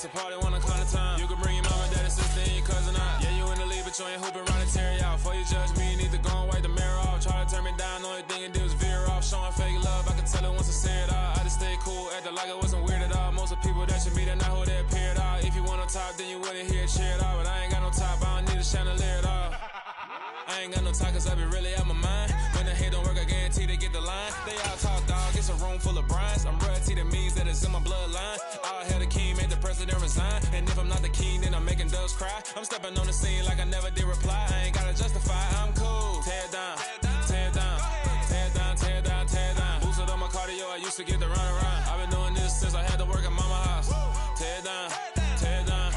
It's a party, wanna climb the time. You can bring your mama, daddy, sister, and your cousin out. Yeah, you in the lead, but you ain't hooping around the Terry out. Before you judge me, you need to go and wipe the mirror off. Try to turn me down, only thing it did was veer off. Showing fake love, I can tell it once I say it all. I just stay cool, acting like it wasn't weird at all. Most of the people that you meet are not who they appear at all. If you want on top, then you wouldn't hear it cheer at all. But I ain't got no top, I don't need a chandelier at all. I ain't got no talk, cause I be really out my mind. When the hate don't work, I guarantee they get the line. They all talk, dog, it's a room full of Bryans. I'm royalty, that means that it's in my bloodline. All hell the king, made the president resign. And if I'm not the king, then I'm making doves cry. I'm stepping on the scene like I never did reply. I ain't gotta justify, I'm cool. Tear down, tear down, tear down, tear down, tear down. Boosted on my cardio, I used to get the run around. I've been doing this since I had to work at mama house. Tear down, tear down,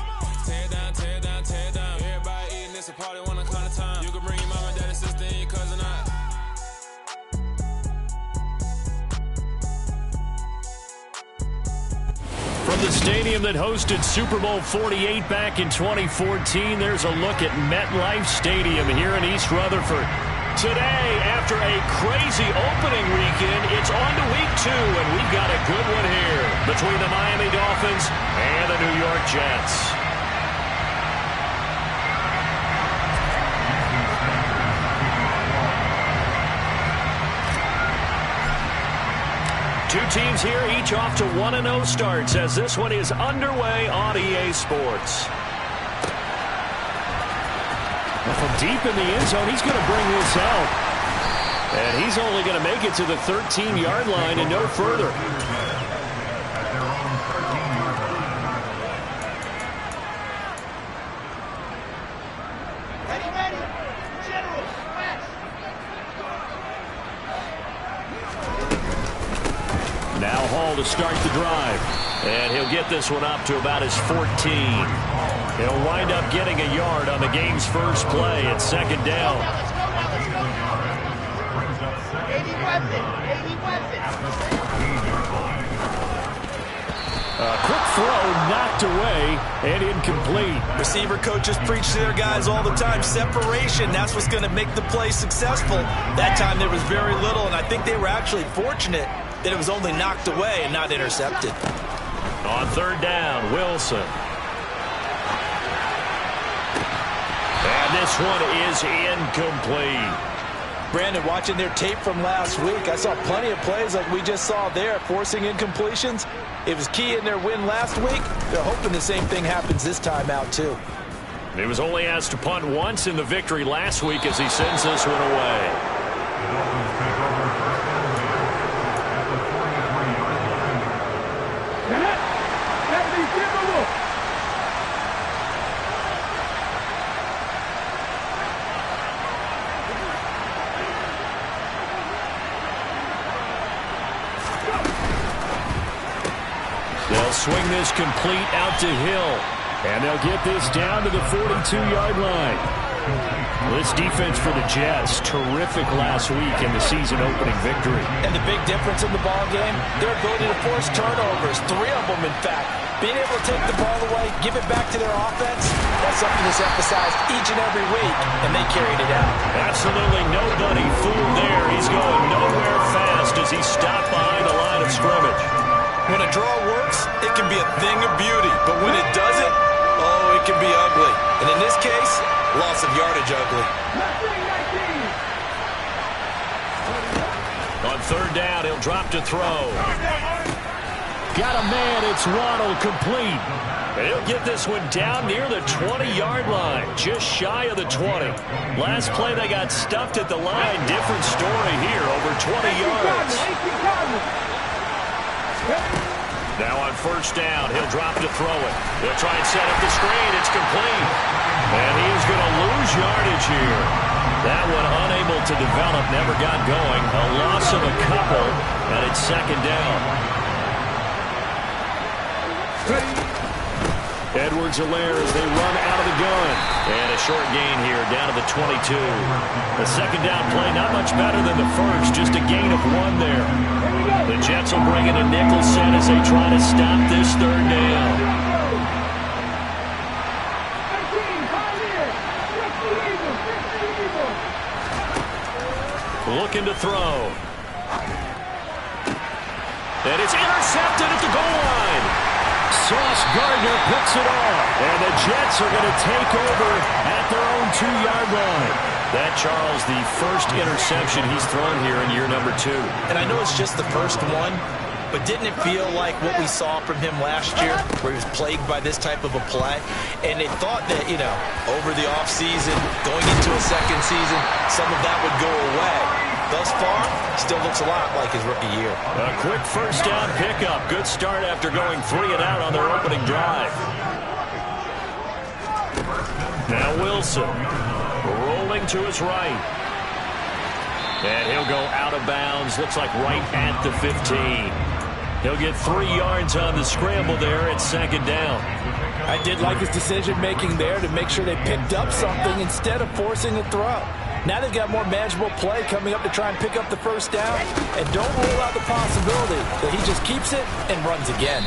tear down, tear down, tear down. Everybody eating, it's a party, wanna climb the time. You can bring your mama, daddy, sister, and your cousin out. From the stadium that hosted Super Bowl 48 back in 2014, there's a look at MetLife Stadium here in East Rutherford. Today, after a crazy opening weekend, it's on to week 2, and we've got a good one here between the Miami Dolphins and the New York Jets. Two teams here, each off to 1-0 starts as this one is underway on EA Sports. Well, from deep in the end zone, he's going to bring this out. And he's only going to make it to the 13-yard line and no further. Now Hall to start the drive. And he'll get this one up to about his 14. He'll wind up getting a yard on the game's first play at second down. A quick throw knocked away and incomplete. Receiver coaches preach to their guys all the time. Separation, that's what's going to make the play successful. That time there was very little, and I think they were actually fortunate that it was only knocked away and not intercepted. On third down, Wilson. And this one is incomplete. Brandon, watching their tape from last week, I saw plenty of plays like we just saw there, forcing incompletions. It was key in their win last week. They're hoping the same thing happens this time out, too. He was only asked to punt once in the victory last week as he sends this one away. They'll swing this complete out to Hill. And they'll get this down to the 42-yard line. This defense for the Jets, terrific last week in the season-opening victory. And the big difference in the ball game, their ability to force turnovers, 3 of them, in fact. Being able to take the ball away, give it back to their offense, that's something that's emphasized each and every week, and they carried it out. Absolutely nobody fooled there. He's going nowhere fast as he stopped behind the line of scrimmage. When a draw works, it can be a thing of beauty. But when it doesn't, oh, it can be ugly. And in this case, loss of yardage ugly. On third down, he'll drop to throw. Got a man, it's Waddle, complete. And he'll get this one down near the 20-yard line, just shy of the 20. Last play, they got stuffed at the line. Different story here, over 20 yards. Now on first down, he'll drop to throw it. He'll try and set up the screen. It's complete. And he is going to lose yardage here. That one unable to develop, never got going. A loss of a couple, and it's second down. Edwards-Helaire as they run out of the gun. And a short gain here, down to the 22. The second down play, not much better than the first, just a gain of 1 there. The Jets will bring in a nickel set as they try to stop this third down. Looking to throw. And it's intercepted at the goal line. Sauce Gardner picks it off. And the Jets are going to take over at their own 2-yard line. That, Charles, the first interception he's thrown here in year number 2. And I know it's just the first one, but didn't it feel like what we saw from him last year, where he was plagued by this type of a play? And they thought that, over the offseason, going into a second season, some of that would go away. Thus far, still looks a lot like his rookie year. A quick first down pickup. Good start after going 3 and out on their opening drive. Now Wilson rolling to his right. And he'll go out of bounds. Looks like right at the 15. He'll get 3 yards on the scramble there at second down. I did like his decision-making there to make sure they picked up something instead of forcing a throw. Now they've got more manageable play coming up to try and pick up the first down. And don't rule out the possibility that he just keeps it and runs again.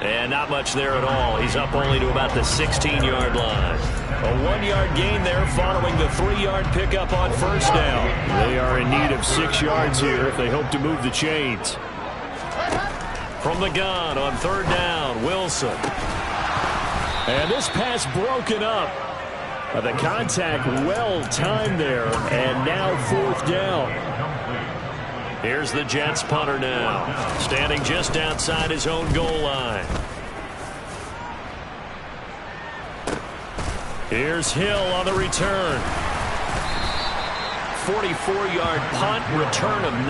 And not much there at all. He's up only to about the 16-yard line. A 1-yard gain there following the 3-yard pickup on first down. They are in need of 6 yards here if they hope to move the chains. From the gun on third down, Wilson. And this pass broken up. The contact well timed there, and now fourth down. Here's the Jets punter now, standing just outside his own goal line. Here's Hill on the return. 44-yard punt, return of 9.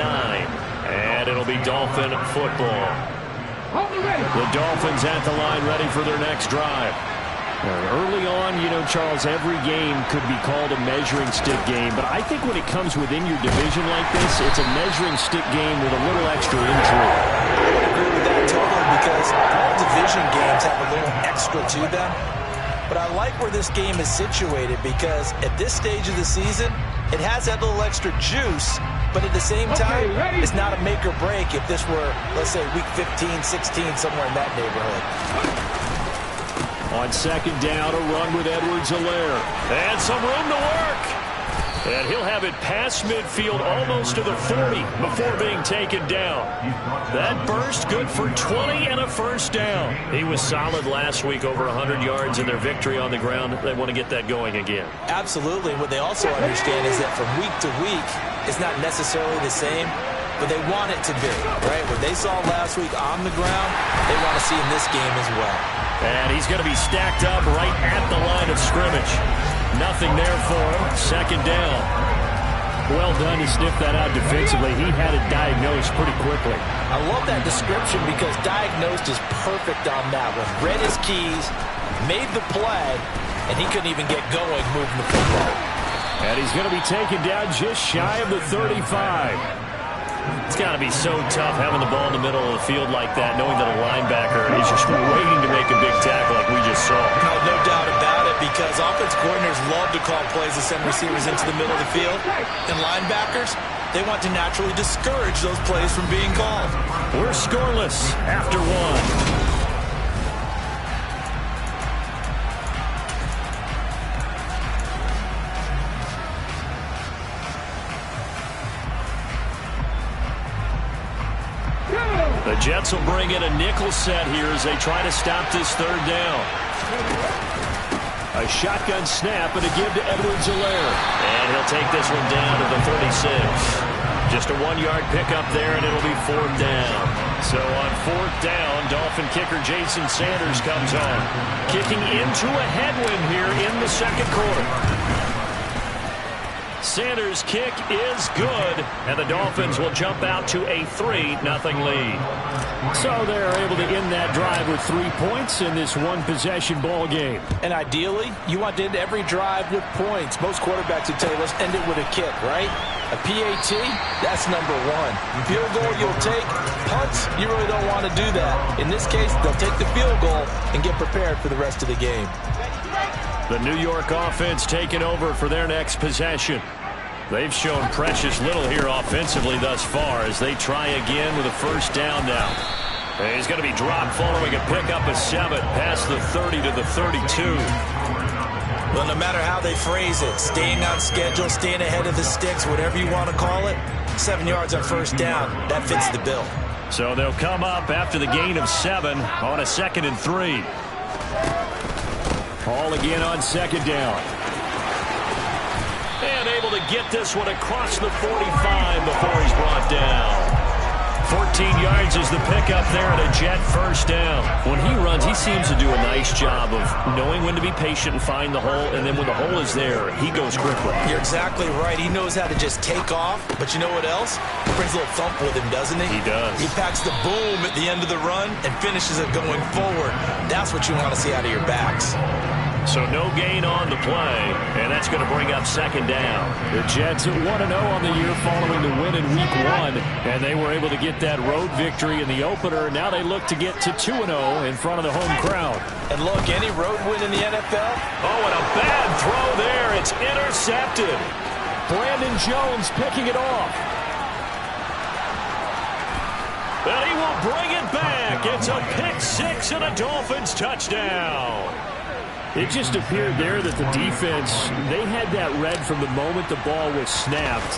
And it'll be Dolphin football. The Dolphins at the line ready for their next drive. Early on, Charles, every game could be called a measuring stick game. But I think when it comes within your division like this, it's a measuring stick game with a little extra intrigue. I would agree with that totally because all division games have a little extra to them. But I like where this game is situated because at this stage of the season, it has that little extra juice. But at the same time, it's not a make or break if this were, let's say, week 15, 16, somewhere in that neighborhood. On second down, a run with Edwards-Helaire. And some room to work. And he'll have it past midfield almost to the 40 before being taken down. That burst good for 20 and a first down. He was solid last week, over 100 yards in their victory on the ground. They want to get that going again. Absolutely. What they also understand is that from week to week, it's not necessarily the same, but they want it to be, right? What they saw last week on the ground, they want to see in this game as well. And he's going to be stacked up right at the line of scrimmage. Nothing there for him. Second down. Well done to sniff that out defensively. He had it diagnosed pretty quickly. I love that description because diagnosed is perfect on that one. Read his keys, made the play, and he couldn't even get going moving the football. And he's going to be taken down just shy of the 35. It's got to be so tough having the ball in the middle of the field like that, knowing that a linebacker is just waiting to make a big tackle like we just saw. No doubt about it, because offense coordinators love to call plays to send receivers into the middle of the field. And linebackers, they want to naturally discourage those plays from being called. We're scoreless after one. The Jets will bring in a nickel set here as they try to stop this third down. A shotgun snap and a give to Edwards-Helaire. And he'll take this one down to the 36. Just a 1-yard pickup there, and it'll be fourth down. So on fourth down, Dolphin kicker Jason Sanders comes on, kicking into a headwind here in the second quarter. Sanders' kick is good, and the Dolphins will jump out to a 3-0 lead. So they're able to end that drive with 3 points in this one-possession ball game. And ideally, you want to end every drive with points. Most quarterbacks would tell you, let's end it with a kick, right? A PAT, that's number one. Field goal you'll take. Punts, you really don't want to do that. In this case, they'll take the field goal and get prepared for the rest of the game. The New York offense taking over for their next possession. They've shown precious little here offensively thus far as they try again with a first down now. And he's going to be dropped following a pickup of 7 past the 30 to the 32. Well, no matter how they phrase it, staying on schedule, staying ahead of the sticks, whatever you want to call it, 7 yards on first down, that fits the bill. So they'll come up after the gain of 7 on a 2nd and 3. Hall again on 2nd down. And able to get this one across the 45 before he's brought down. 14 yards is the pickup there at a Jet first down. When he runs, he seems to do a nice job of knowing when to be patient and find the hole, and then when the hole is there, he goes quickly. You're exactly right. He knows how to just take off, but you know what else? He brings a little thump with him, doesn't he? He does. He packs the boom at the end of the run and finishes it going forward. That's what you want to see out of your backs. So no gain on the play, and that's going to bring up 2nd down. The Jets at 1-0 on the year following the win in Week 1, and they were able to get that road victory in the opener. Now they look to get to 2-0 in front of the home crowd. And look, any road win in the NFL? Oh, and a bad throw there. It's intercepted. Brandon Jones picking it off. And he will bring it back. It's a pick 6 and a Dolphins touchdown. It just appeared there that the defense, they had that read from the moment the ball was snapped.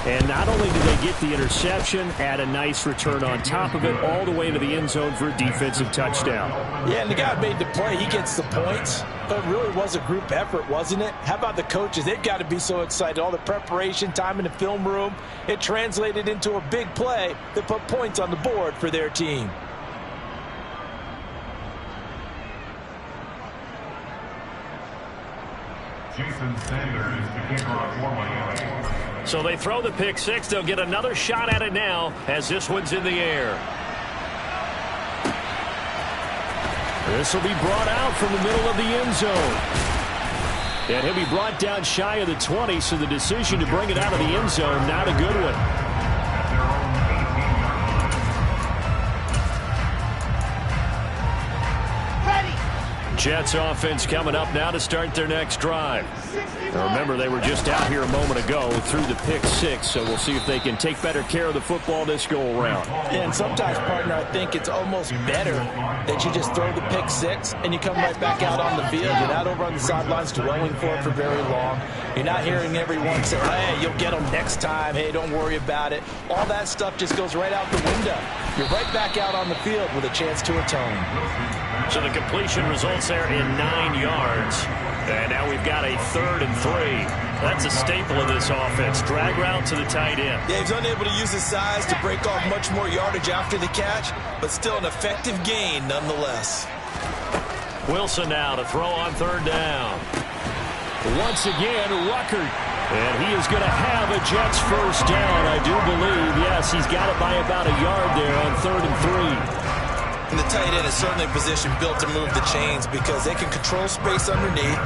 And not only did they get the interception, add a nice return on top of it, all the way into the end zone for a defensive touchdown. Yeah, and the guy made the play. He gets the points. But it really was a group effort, wasn't it? How about the coaches? They've got to be so excited. All the preparation, time in the film room, it translated into a big play that put points on the board for their team. So they throw the pick 6. They'll get another shot at it now as this one's in the air. This will be brought out from the middle of the end zone. And he'll be brought down shy of the 20, so the decision to bring it out of the end zone, not a good one. Jets offense coming up now to start their next drive. Now remember, they were just out here a moment ago through the pick 6, so we'll see if they can take better care of the football this go-around. Yeah, and sometimes, partner, I think it's almost better that you just throw the pick 6 and you come right back out on the field. You're not over on the sidelines dwelling for it for very long. You're not hearing everyone say, hey, you'll get them next time. Hey, don't worry about it. All that stuff just goes right out the window. You're right back out on the field with a chance to atone. So the completion results there in 9 yards. And now we've got a 3rd and 3. That's a staple of this offense. Drag route to the tight end. Yeah, he's unable to use his size to break off much more yardage after the catch, but still an effective gain nonetheless. Wilson now to throw on 3rd down. Once again, Ruckert. And he is going to have a Jets first down, I do believe. Yes, he's got it by about a yard there on 3rd and 3. And the tight end is certainly a position built to move the chains because they can control space underneath.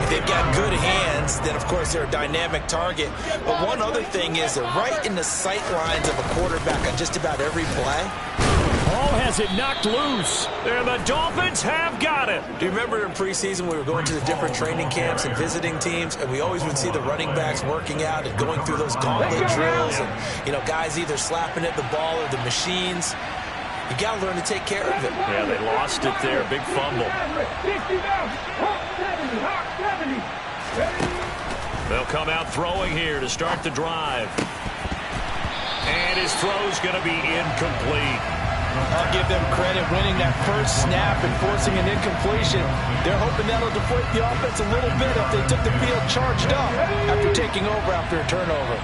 If they've got good hands, then, of course, they're a dynamic target. But one other thing is they're right in the sight lines of a quarterback on just about every play. Hall has it knocked loose, and the Dolphins have got it. Do you remember in preseason we were going to the different training camps and visiting teams, and we always would see the running backs working out and going through those gauntlet drills and, you know, guys either slapping at the ball or the machines. You got to learn to take care of it. Yeah, they lost it there. Big fumble. They'll come out throwing here to start the drive. And his throw's going to be incomplete. I'll give them credit winning that first snap and forcing an incompletion. They're hoping that'll deflate the offense a little bit if they took the field charged up after taking over after a turnover.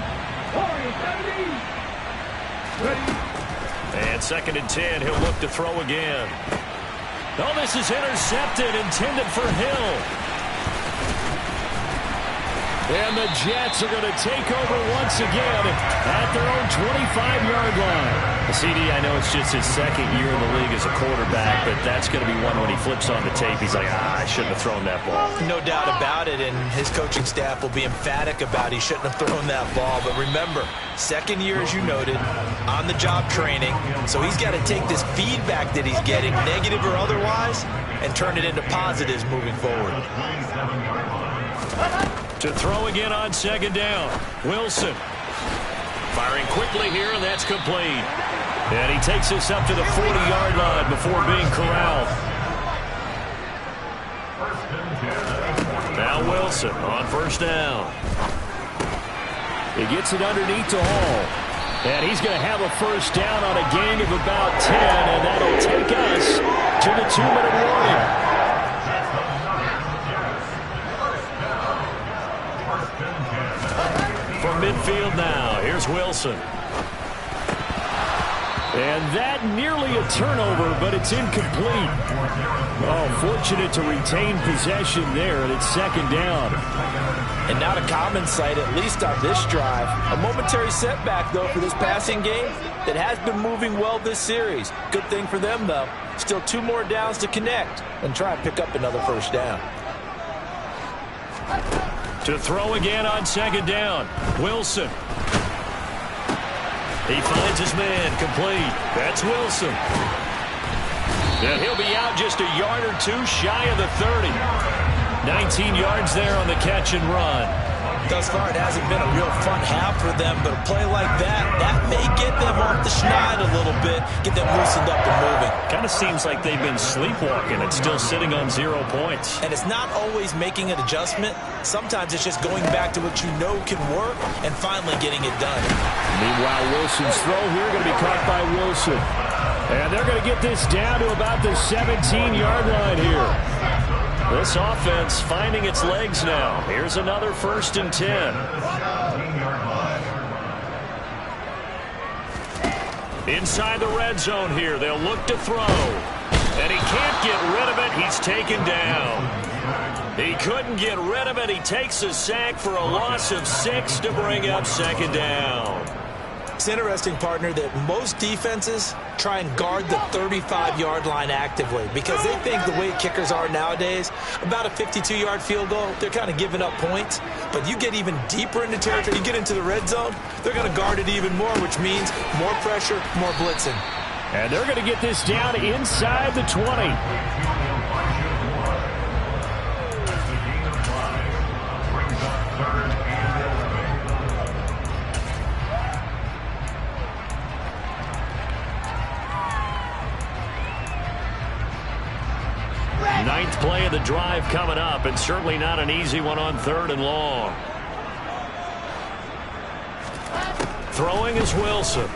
And 2nd and 10, he'll look to throw again. Oh, this is intercepted, intended for Hill. And the Jets are going to take over once again at their own 25-yard line. CD, I know it's just his 2nd year in the league as a quarterback, but that's going to be one when he flips on the tape. He's like, I shouldn't have thrown that ball. No doubt about it, and his coaching staff will be emphatic about he shouldn't have thrown that ball. But remember, 2nd year, as you noted, on-the-job training. So he's got to take this feedback that he's getting, negative or otherwise, and turn it into positives moving forward. To throw again on 2nd down. Wilson firing quickly here, and that's complete. And he takes us up to the 40-yard line before being corralled. Now Wilson on 1st down. He gets it underneath to Hall. And he's going to have a first down on a gain of about 10, and that'll take us to the 2-minute warning. From midfield now, here's Wilson. And that nearly a turnover, but it's incomplete. Oh, fortunate to retain possession there, and it's second down. And not a common sight, at least on this drive. A momentary setback, though, for this passing game that has been moving well this series. Good thing for them, though. Still 2 more downs to connect and try and pick up another first down. To throw again on second down, Wilson. He finds his man, complete. That's Wilson. And he'll be out just a yard or 2 shy of the 30. 19 yards there on the catch and run. Thus far, it hasn't been a real fun half for them, but a play like that may get them off the schneid a little bit, get them loosened up and moving. Kind of seems like they've been sleepwalking and still sitting on 0 points. And it's not always making an adjustment. Sometimes it's just going back to what you know can work and finally getting it done. Meanwhile, Wilson's throw here going to be caught by Wilson. And they're going to get this down to about the 17-yard line here. This offense finding its legs now. Here's another 1st and 10. Inside the red zone here. They'll look to throw. And he can't get rid of it. He's taken down. He couldn't get rid of it. He takes a sack for a loss of 6 to bring up second down. It's interesting, partner, that most defenses try and guard the 35-yard line actively because they think the way kickers are nowadays, about a 52-yard field goal, they're kind of giving up points. But you get even deeper into territory, you get into the red zone, they're going to guard it even more, which means more pressure, more blitzing. And they're going to get this down inside the 20. Ninth play of the drive coming up, and certainly not an easy one on 3rd and long. Throwing is Wilson.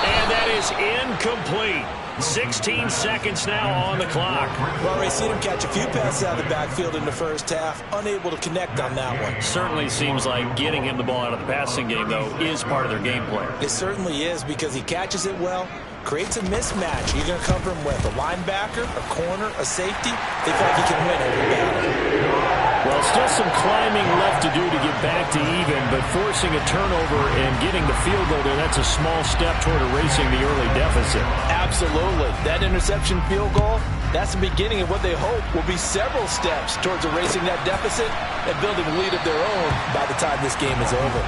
And that is incomplete. 16 seconds now on the clock. Well, Ray, seen him catch a few passes out of the backfield in the first half, unable to connect on that one. Certainly seems like getting him the ball out of the passing game, though, is part of their game plan. It certainly is because he catches it well, creates a mismatch. You're going to cover him with a linebacker, a corner, a safety. They feel like he can win every battle. Well, still some climbing left to do to get back to even, but forcing a turnover and getting the field goal there, that's a small step toward erasing the early deficit. Absolutely. That interception field goal, that's the beginning of what they hope will be several steps towards erasing that deficit and building a lead of their own by the time this game is over.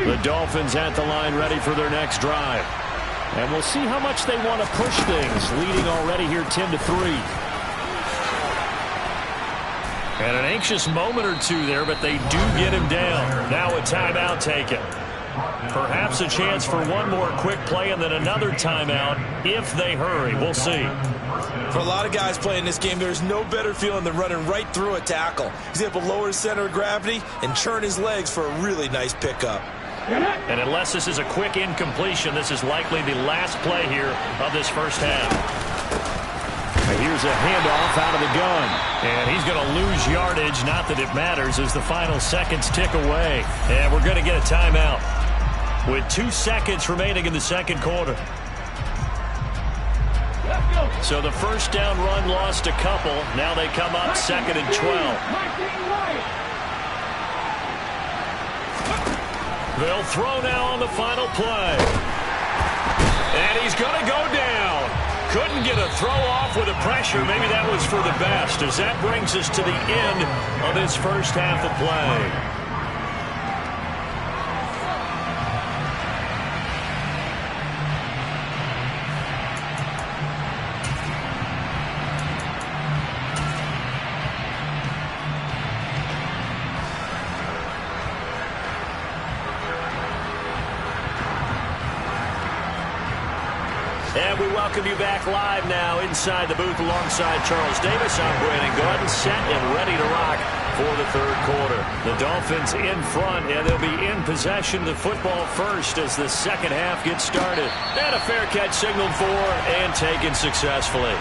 The Dolphins at the line ready for their next drive. And we'll see how much they want to push things, leading already here 10-3. And an anxious moment or two there, but they do get him down. Now a timeout taken. Perhaps a chance for one more quick play and then another timeout if they hurry. We'll see. For a lot of guys playing this game, there's no better feeling than running right through a tackle. He's able to lower his center of gravity and churn his legs for a really nice pickup. And unless this is a quick incompletion, this is likely the last play here of this first half. And here's a handoff out of the gun. And he's going to lose yardage. Not that it matters as the final seconds tick away. And we're going to get a timeout with 2 seconds remaining in the second quarter. So the first down run lost a couple. Now they come up 2nd and 12. They'll throw now on the final play. And he's going to go down. Couldn't get a throw off with the pressure. Maybe that was for the best, as that brings us to the end of this first half of play. And we welcome you back live now inside the booth alongside Charles Davis. I'm Brandon Gordon, set and ready to rock for the third quarter. The Dolphins in front, and they'll be in possession of the football first as the second half gets started. And a fair catch signaled for and taken successfully.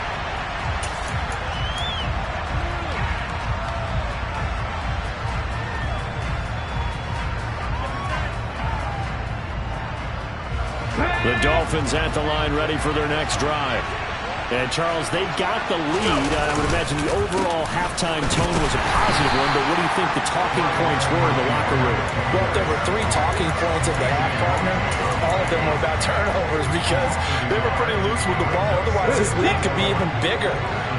The Dolphins at the line ready for their next drive. And, Charles, they've got the lead. I would imagine the overall halftime tone was a positive one, but what do you think the talking points were in the locker room? Well, if there were 3 talking points at the half, partner, all of them were about turnovers because they were pretty loose with the ball. Otherwise, this lead could be even bigger.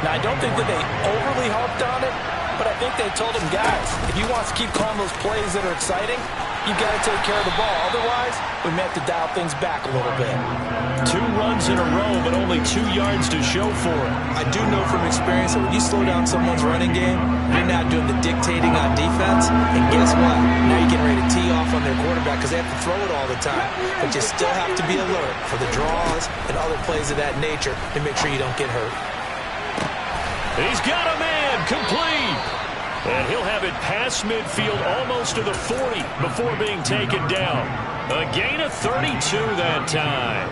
Now, I don't think that they overly harped on it, but I think they told them, guys, if you want to keep calling those plays that are exciting, you've got to take care of the ball. Otherwise, we may have to dial things back a little bit. 2 runs in a row, but only 2 yards to show for it. I do know from experience that when you slow down someone's running game, you're not doing the dictating on defense. And guess what? Now you're getting ready to tee off on their quarterback because they have to throw it all the time. But you still have to be alert for the draws and other plays of that nature to make sure you don't get hurt. He's got a man complete. And he'll have it past midfield almost to the 40 before being taken down. A gain of 32 that time.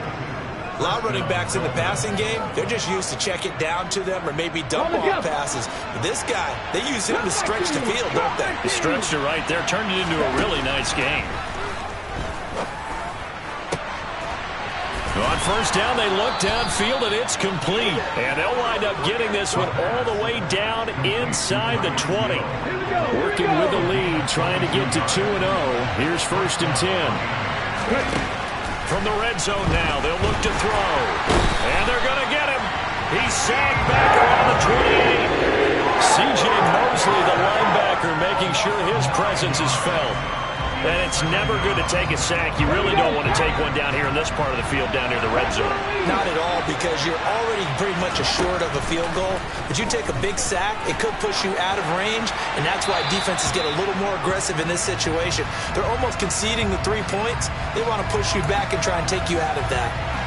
A lot of running backs in the passing game, they're just used to check it down to them or maybe dump off passes. But this guy, they use him to stretch the field, don't they? He stretched it right there, turned it into a really nice game. On first down, they look downfield, and it's complete. And they'll wind up getting this one all the way down inside the 20. Working with the lead, trying to get to 2-0. Here's first and 10. From the red zone now, they'll look to throw. And they're going to get him. He's sagged back around the 28. C.J. Mosley, the linebacker, making sure his presence is felt. And it's never good to take a sack. You really don't want to take one down here in this part of the field, down near the red zone. Not at all, because you're already pretty much assured of a field goal. But you take a big sack, it could push you out of range, and that's why defenses get a little more aggressive in this situation. They're almost conceding the 3 points. They want to push you back and try and take you out of that.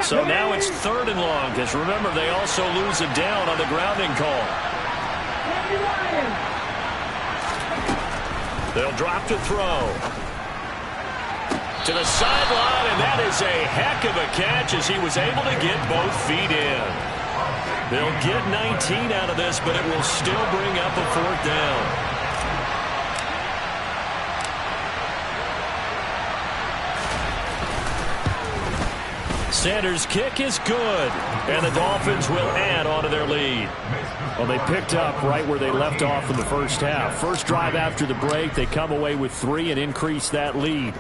So now it's 3rd and long, because remember, they also lose a down on the grounding call. They'll drop to throw. To the sideline, and that is a heck of a catch as he was able to get both feet in. They'll get 19 out of this, but it will still bring up a 4th down. Sanders' kick is good, and the Dolphins will add on to their lead. Well, they picked up right where they left off in the first half. First drive after the break, they come away with 3 and increase that lead.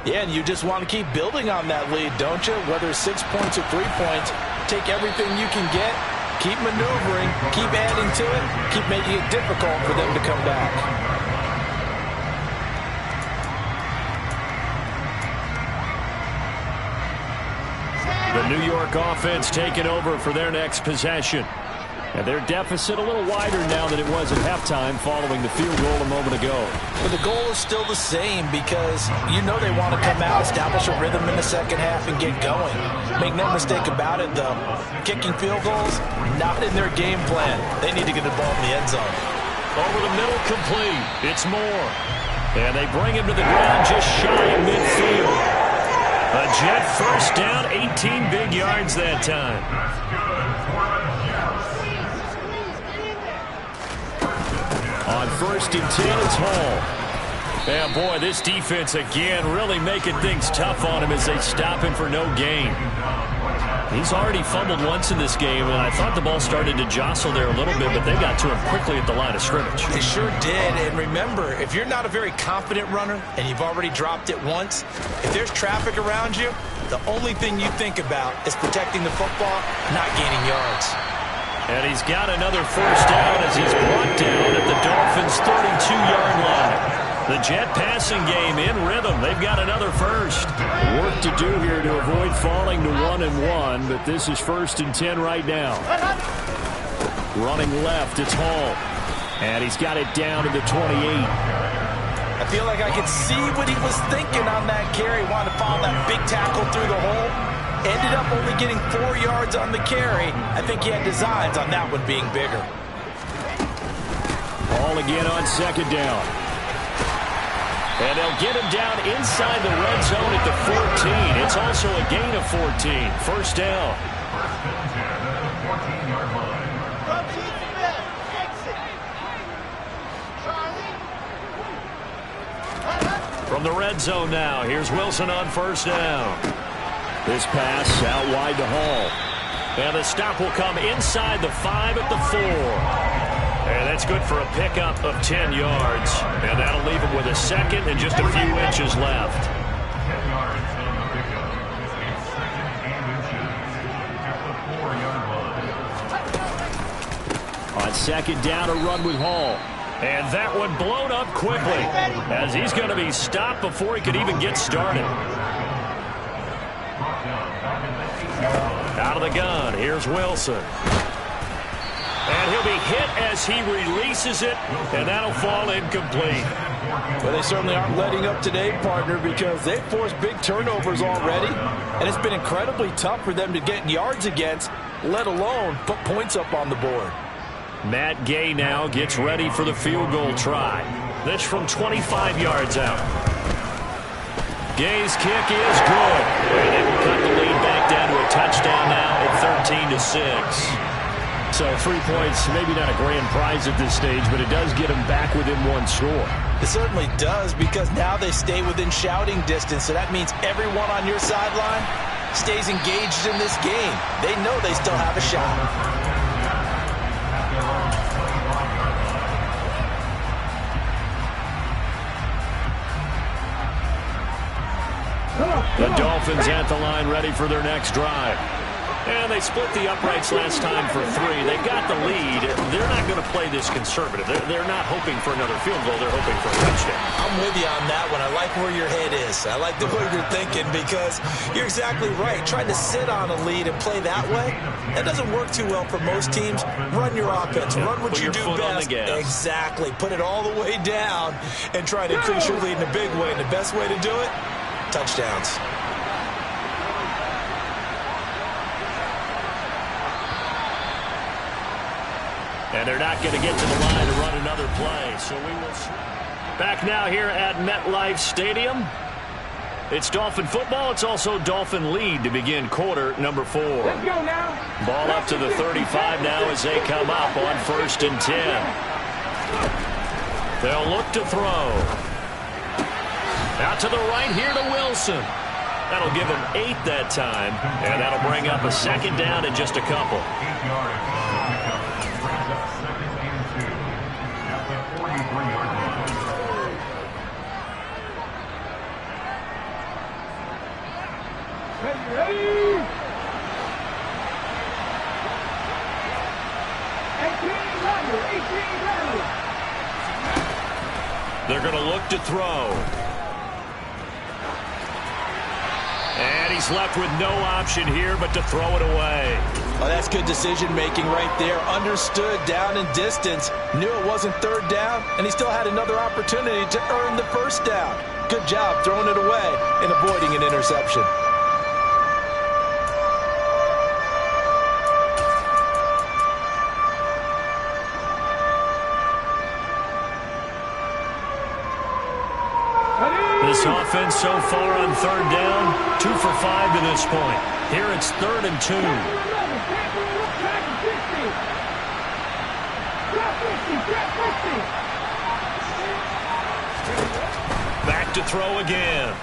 Yeah, and you just want to keep building on that lead, don't you? Whether it's 6 points or 3 points, take everything you can get, keep maneuvering, keep adding to it, keep making it difficult for them to come back. The New York offense taking over for their next possession. And their deficit a little wider now than it was at halftime following the field goal a moment ago. But the goal is still the same because you know they want to come out, establish a rhythm in the second half, and get going. Make no mistake about it, though. Kicking field goals, not in their game plan. They need to get the ball in the end zone. Over the middle, complete. It's Moore. And they bring him to the ground just shy of midfield. A Jet first down, 18 big yards that time. On first and 10, it's Hall. And boy, this defense again really making things tough on him as they stop him for no gain. He's already fumbled once in this game, and I thought the ball started to jostle there a little bit, but they got to him quickly at the line of scrimmage. They sure did, and remember, if you're not a very confident runner and you've already dropped it once, if there's traffic around you, the only thing you think about is protecting the football, not gaining yards. And he's got another first down as he's brought down at the Dolphins' 32-yard line. The Jet passing game in rhythm. They've got another first. Work to do here to avoid falling to 1-1, but this is 1st and 10 right now. Running left, it's Hall. And he's got it down to the 28. I feel like I could see what he was thinking on that carry. Wanted to follow that big tackle through the hole. Ended up only getting 4 yards on the carry. I think he had designs on that one being bigger. Hall again on 2nd down. And they'll get him down inside the red zone at the 14. It's also a gain of 14. First down. From the red zone now, here's Wilson on first down. This pass out wide to Hall. And the stop will come inside the 5 at the 4. And that's good for a pickup of 10 yards. And that'll leave him with a second and just a few inches left. 10 yards on the pickup. It's a second and inches at the 4-yard line. On 2nd down, a run with Hall. And that one blown up quickly as he's going to be stopped before he could even get started. Out of the gun, here's Wilson. And he'll be hit as he releases it, and that'll fall incomplete. Well, they certainly aren't letting up today, partner, because they've forced big turnovers already, and it's been incredibly tough for them to get yards against, let alone put points up on the board. Matt Gay now gets ready for the field goal try. This from 25 yards out. Gay's kick is good. And they will cut the lead back down to a touchdown now at 13-6. So 3 points, maybe not a grand prize at this stage, but it does get them back within one score. It certainly does, because now they stay within shouting distance, so that means everyone on your sideline stays engaged in this game. They know they still have a shot. The Dolphins at the line ready for their next drive. And they split the uprights last time for 3. They got the lead. They're not going to play this conservative. They're not hoping for another field goal. They're hoping for a touchdown. I'm with you on that one. I like where your head is. I like the way you're thinking, because you're exactly right. Trying to sit on a lead and play that way, that doesn't work too well for most teams. Run your offense. Run what you do best. Exactly. Put it all the way down and try to increase your lead in a big way. And the best way to do it, touchdowns. And they're not going to get to the line to run another play. So we will back now here at MetLife Stadium. It's Dolphin football. It's also Dolphin lead to begin quarter number 4. Let's go now. Ball up to the 35 now as they come up on 1st and 10. They'll look to throw. Out to the right here to Wilson. That'll give him 8 that time. And that'll bring up a 2nd down and just a couple. 8 yards. They're going to look to throw. And he's left with no option here but to throw it away. Oh, that's good decision-making right there. Understood down and distance. Knew it wasn't 3rd down, and he still had another opportunity to earn the 1st down. Good job throwing it away and avoiding an interception. This offense so far on 3rd down, 2 for 5 to this point. Here it's 3rd and 2. Back to throw again.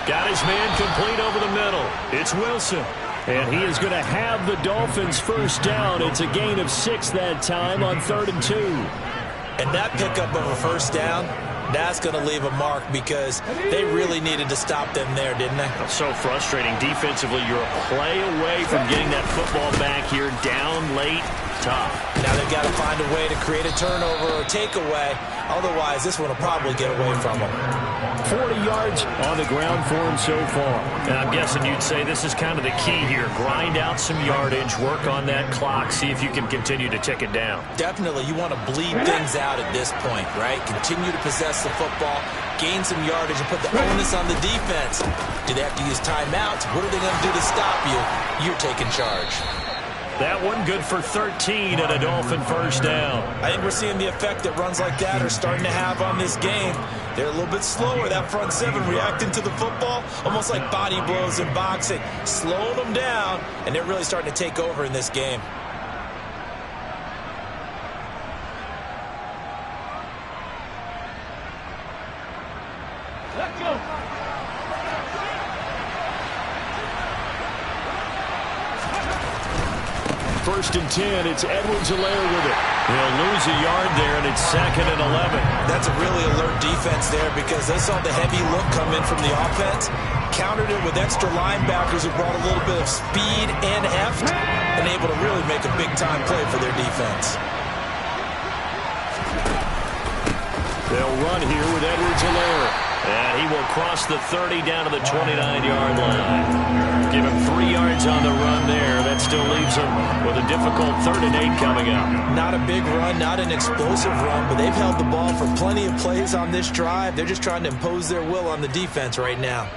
Got his man complete over the middle. It's Wilson. And he is going to have the Dolphins' 1st down. It's a gain of 6 that time on 3rd and 2. And that pickup of a 1st down That's going to leave a mark because they really needed to stop them there, didn't they? So frustrating. Defensively, you're a play away from getting that football back here. Down late, tough. Now they've got to find a way to create a turnover or takeaway. Otherwise, this one will probably get away from them. 40 yards on the ground for him so far. And I'm guessing you'd say this is kind of the key here. Grind out some yardage, work on that clock, see if you can continue to tick it down. Definitely, you want to bleed things out at this point, right? Continue to possess the football, gain some yardage, and put the onus on the defense. Do they have to use timeouts? What are they going to do to stop you? You're taking charge. That one good for 13 and a Dolphin first down. I think we're seeing the effect that runs like that are starting to have on this game. They're a little bit slower, that front seven, reacting to the football, almost like body blows in boxing, slowing them down, and they're really starting to take over in this game. Let's go. First and 10, it's Edwards-Helaire with it. He'll lose a yard there, and it's 2nd and 11. That's a really alert defense there because they saw the heavy look come in from the offense, countered it with extra linebackers who brought a little bit of speed and heft, and able to really make a big-time play for their defense. They'll run here with Edwards-Helaire. And he will cross the 30 down to the 29-yard line. Give him 3 yards on the run there. That still leaves him with a difficult 3rd and 8 coming up. Not a big run, not an explosive run, but they've held the ball for plenty of plays on this drive. They're just trying to impose their will on the defense right now.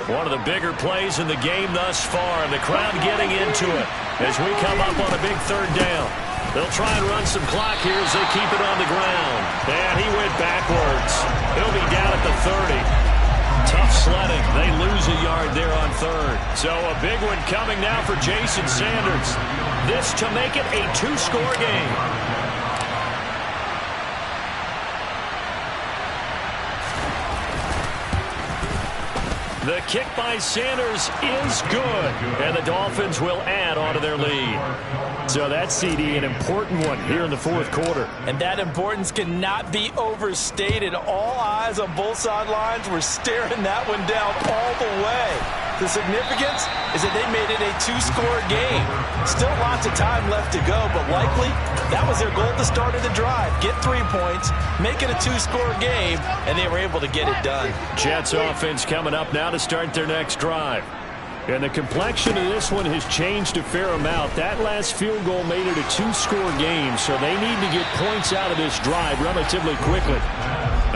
One of the bigger plays in the game thus far, and the crowd getting into it as we come up on a big 3rd down. They'll try and run some clock here as they keep it on the ground. And he went backwards. He'll be down at the 30. Tough sledding. They lose a yard there on 3rd. So a big one coming now for Jason Sanders. This to make it a 2-score game. The kick by Sanders is good, and the Dolphins will add onto their lead. So that CD, an important one here in the 4th quarter. And that importance cannot be overstated. All eyes on both sidelines were staring that one down all the way. The significance is that they made it a 2-score game. Still lots of time left to go, but likely that was their goal at the start of the drive. Get 3 points, make it a 2-score game, and they were able to get it done. Jets offense coming up now to start their next drive. And the complexion of this one has changed a fair amount. That last field goal made it a 2-score game, so they need to get points out of this drive relatively quickly.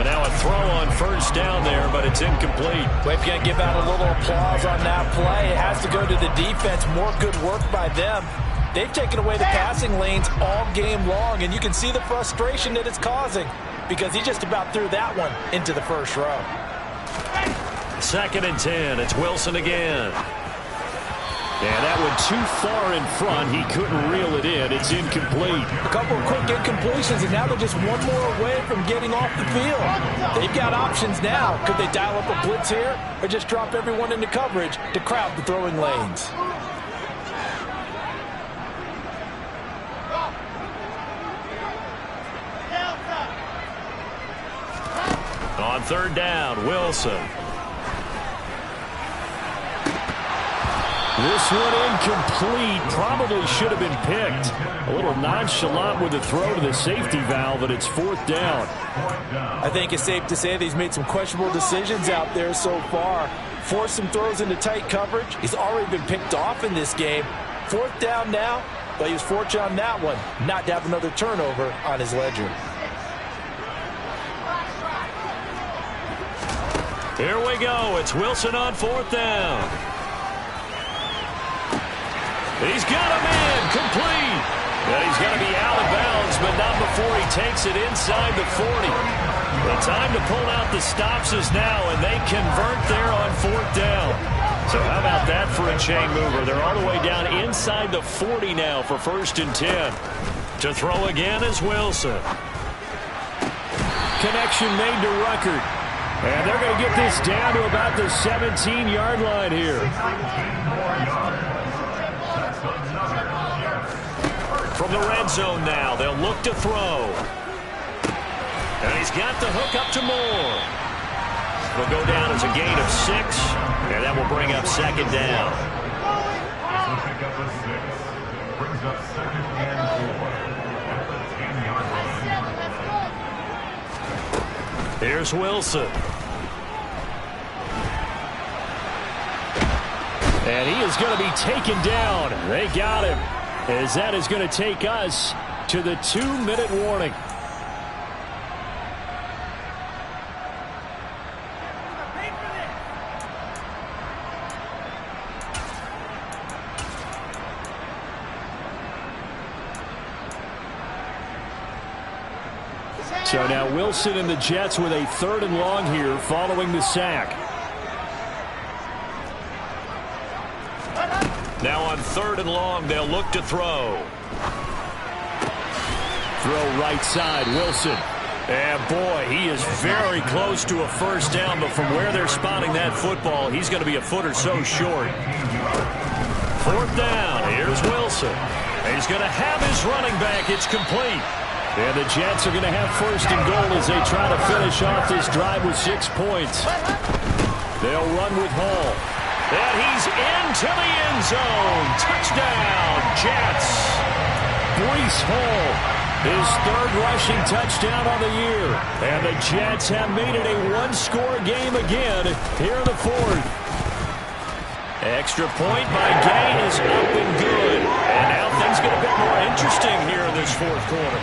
And now a throw on first down there, but it's incomplete. We're going to give out a little applause on that play. It has to go to the defense. More good work by them. They've taken away the passing lanes all game long, and you can see the frustration that it's causing because he just about threw that one into the first row. 2nd and 10. It's Wilson again. And that one too far in front. He couldn't reel it in. It's incomplete. A couple of quick incompletions, and now they're just one more away from getting off the field. They've got options now. Could they dial up a blitz here or just drop everyone into coverage to crowd the throwing lanes? On 3rd down, Wilson. This one incomplete. Probably should have been picked. A little nonchalant with the throw to the safety valve, but it's 4th down. I think it's safe to say that he's made some questionable decisions out there so far. Forced some throws into tight coverage. He's already been picked off in this game. 4th down now, but he was fortunate on that one not to have another turnover on his ledger. Here we go. It's Wilson on 4th down. He's got a man complete. And he's going to be out of bounds, but not before he takes it inside the 40. The time to pull out the stops is now, and they convert there on 4th down. So how about that for a chain mover? They're all the way down inside the 40 now for 1st and 10. To throw again is Wilson. Connection made to Ruckert. And they're going to get this down to about the 17-yard line here. From the red zone now, they'll look to throw. And he's got the hook up to Moore. It'll go down as a gain of 6, and that will bring up second down. This will pick up a 6. Brings up second and 4 at the 10-yard line. Here's Wilson. And he is going to be taken down. They got him, as that is going to take us to the 2-minute warning. So now Wilson and the Jets with a 3rd and long here following the sack. Now on 3rd and long, they'll look to throw. Throw right side, Wilson. And boy, he is very close to a first down, but from where they're spotting that football, he's going to be a foot or so short. 4th down, here's Wilson. He's going to have his running back. It's complete. And the Jets are going to have 1st and goal as they try to finish off this drive with 6 points. They'll run with Hall. And he's into the end zone. Touchdown, Jets. Breece Hall, his 3rd rushing touchdown on the year. And the Jets have made it a 1-score game again here in the 4th. Extra point by Gay is up and good. And now things get a bit more interesting here in this 4th quarter.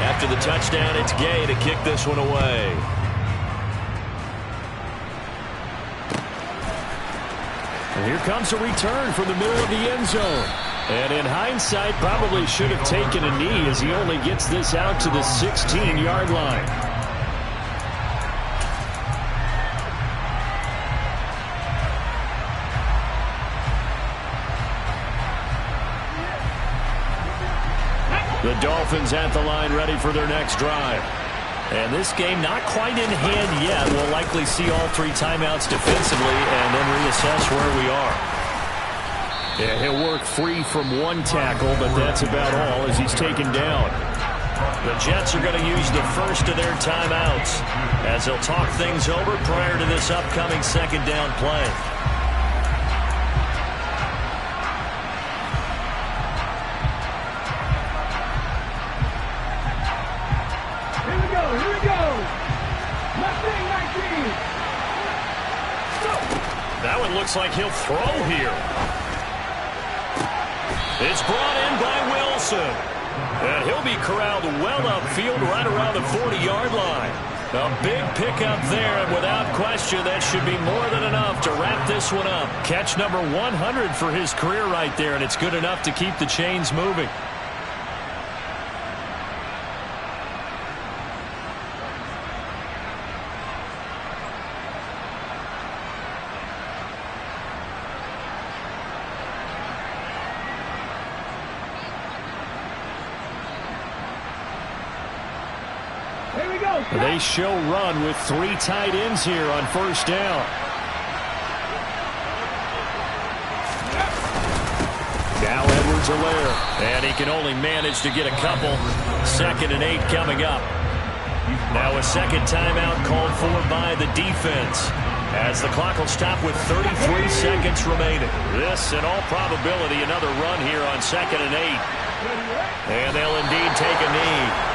After the touchdown, it's Gay to kick this one away. And here comes a return from the middle of the end zone. And in hindsight, probably should have taken a knee as he only gets this out to the 16-yard line. The Dolphins at the line ready for their next drive. And this game not quite in hand yet. We'll likely see all 3 timeouts defensively and then reassess where we are. Yeah, he'll work free from 1 tackle, but that's about all as he's taken down. The Jets are going to use the first of their timeouts as they'll talk things over prior to this upcoming 2nd down play. That one looks like he'll throw here. It's brought in by Wilson. And he'll be corralled well upfield right around the 40-yard line. A big pickup there, and without question, that should be more than enough to wrap this one up. Catch number 100 for his career right there, and it's good enough to keep the chains moving. They show run with 3 tight ends here on 1st down. Now Edwards-Helaire, and he can only manage to get a couple. 2nd and 8 coming up. Now a 2nd timeout called for by the defense as the clock will stop with 33 seconds remaining. This, in all probability, another run here on 2nd and 8. And they'll indeed take a knee.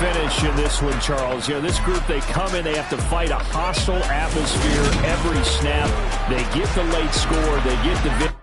Finish in this one, Charles. You know, this group, they come in, they have to fight a hostile atmosphere every snap. They get the late score, they get the victory.